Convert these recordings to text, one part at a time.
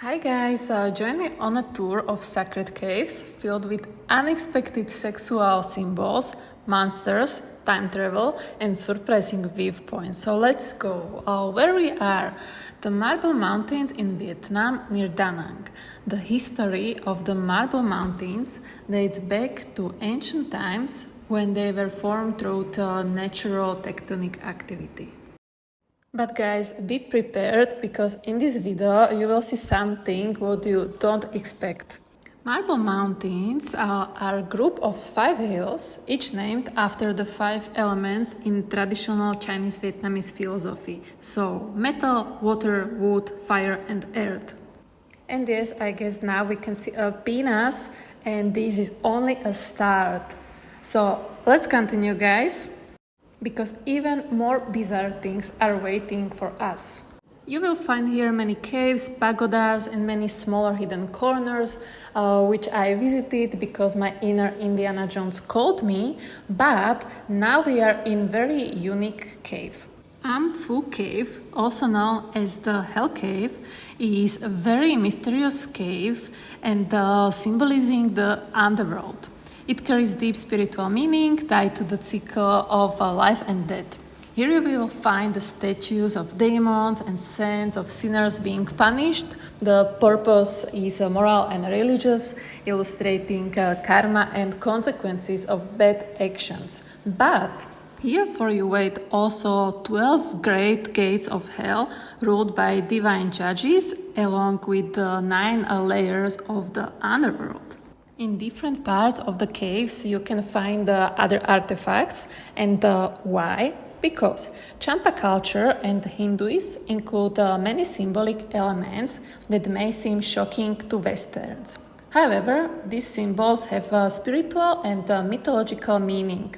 Hi guys, join me on a tour of sacred caves filled with unexpected sexual symbols, monsters, time travel and surprising viewpoints. So let's go. Where we are, the Marble Mountains in Vietnam near Da Nang. The history of the Marble Mountains dates back to ancient times when they were formed through natural tectonic activity. But guys, be prepared because in this video you will see something what you don't expect. Marble Mountains are a group of 5 hills, each named after the 5 elements in traditional Chinese Vietnamese philosophy. So metal, water, wood, fire and earth. And yes, I guess now we can see a penis and this is only a start. So let's continue guys, because even more bizarre things are waiting for us. You will find here many caves, pagodas and many smaller hidden corners, which I visited because my inner Indiana Jones called me, but now we are in very unique cave. Phu Cave, also known as the Hell Cave, is a very mysterious cave and symbolizing the underworld. It carries deep spiritual meaning tied to the cycle of life and death. Here you will find the statues of demons and scenes of sinners being punished. The purpose is moral and religious, illustrating karma and consequences of bad actions. But here for you wait also 12 great gates of hell ruled by divine judges, along with the 9 layers of the underworld. In different parts of the caves you can find other artifacts, and why? Because Champa culture and Hinduism include many symbolic elements that may seem shocking to Westerns. However, these symbols have a spiritual and mythological meaning.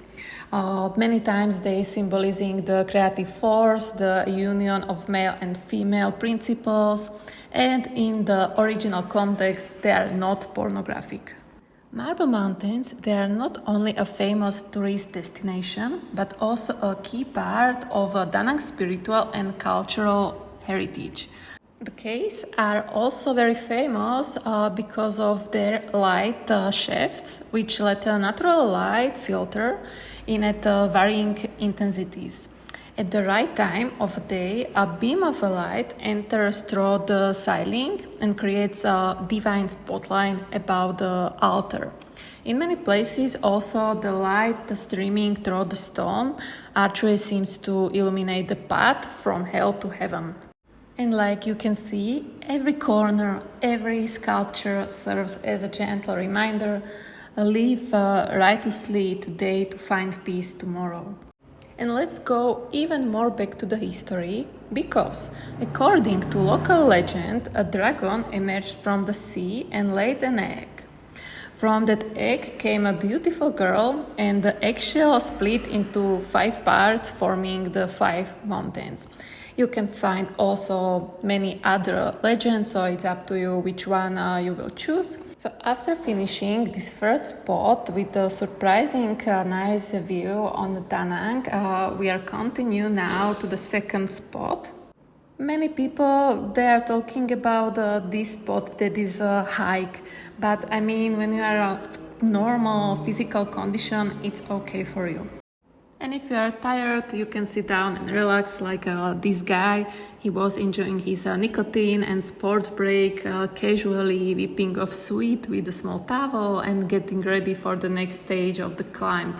Many times they symbolizing the creative force, the union of male and female principles, and in the original context they are not pornographic. Marble Mountains, they are not only a famous tourist destination, but also a key part of Da Nang's spiritual and cultural heritage. The caves are also very famous because of their light shafts, which let a natural light filter in at varying intensities. At the right time of day, a beam of light enters through the ceiling and creates a divine spotlight above the altar. In many places, also the light streaming through the stone archway seems to illuminate the path from hell to heaven. And like you can see, every corner, every sculpture serves as a gentle reminder: live righteously today to find peace tomorrow. And let's go even more back to the history, because according to local legend, a dragon emerged from the sea and laid an egg. From that egg came a beautiful girl, and the eggshell split into 5 parts, forming the 5 mountains. You can find also many other legends, so it's up to you which one you will choose. So after finishing this first spot with a surprising nice view on the Da Nang, we are continue now to the second spot. Many people, they are talking about this spot that is a hike, but I mean when you are a normal physical condition, it's okay for you. And if you are tired, you can sit down and relax like this guy. He was enjoying his nicotine and sports break, casually whipping off sweat with a small towel and getting ready for the next stage of the climb.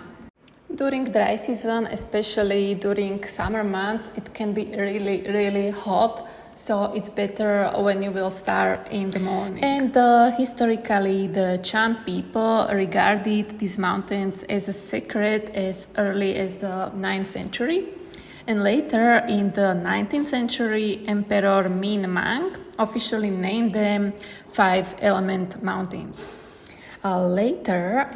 During dry season, especially during summer months, it can be really hot. So it's better when you will start in the morning. And historically, the Cham people regarded these mountains as sacred as early as the 9th century. And later, in the 19th century, Emperor Min Mang officially named them 5 Element Mountains. Later,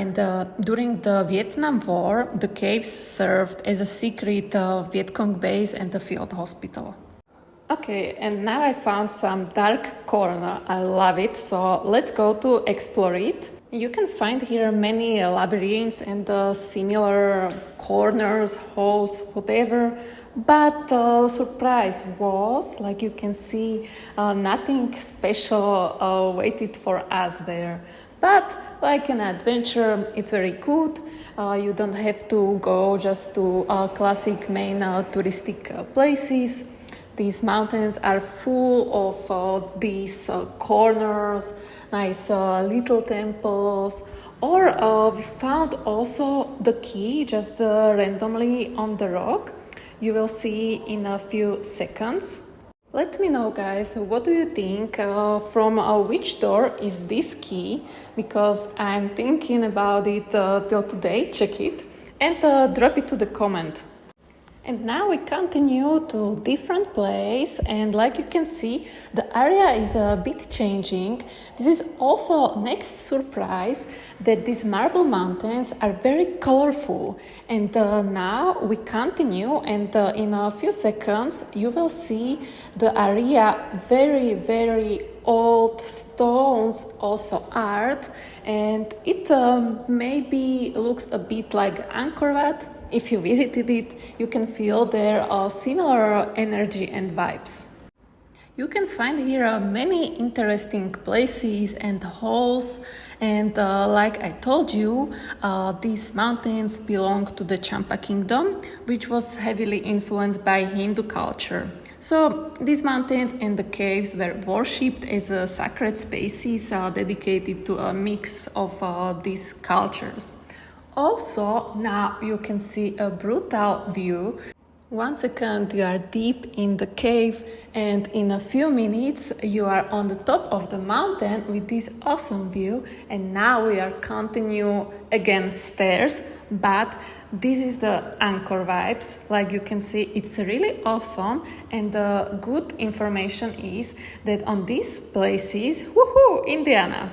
during the Vietnam War, the caves served as a secret Viet Cong base and a field hospital. Okay, and now I found some dark corner. I love it, so let's go to explore it. You can find here many labyrinths and similar corners, holes, whatever, But the surprise was, like you can see, nothing special waited for us there. But like an adventure, it's very good. You don't have to go just to classic main touristic places. These mountains are full of these corners, nice little temples. Or we found also the key just randomly on the rock. You will see in a few seconds. Let me know, guys, what do you think? From which door is this key? Because I'm thinking about it till today. Check it and drop it to the comment. And now we continue to different place, and like you can see, the area is a bit changing. This is also next surprise, that these marble mountains are very colorful. And now we continue, and in a few seconds you will see the area very old stones, also art, and it maybe looks a bit like Angkor Wat. If you visited it, you can feel there are similar energy and vibes. You can find here many interesting places and halls, and like I told you, these mountains belong to the Champa kingdom, which was heavily influenced by Hindu culture. So these mountains and the caves were worshipped as sacred spaces dedicated to a mix of these cultures. Also, now you can see a brutal view. 1 second you are deep in the cave, and in a few minutes you are on the top of the mountain with this awesome view. And now we are continue again stairs, but this is the Angkor vibes. Like you can see, it's really awesome, and the good information is that on these places, woohoo, Indiana,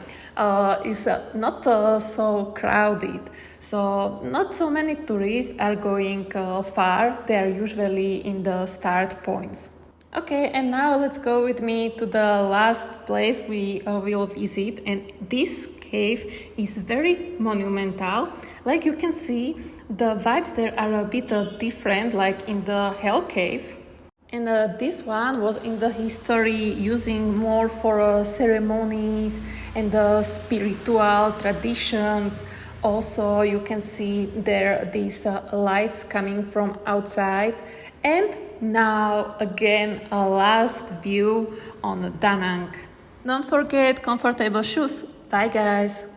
is not so crowded. So not so many tourists are going far. They are usually in the start points. Okay, and now let's go with me to the last place we will visit, and this cave is very monumental. Like you can see, the vibes there are a bit different, like in the Hell Cave. And this one was in the history using more for ceremonies and spiritual traditions. Also, you can see there these lights coming from outside. And now again a last view on Da Nang. Don't forget comfortable shoes. Bye guys!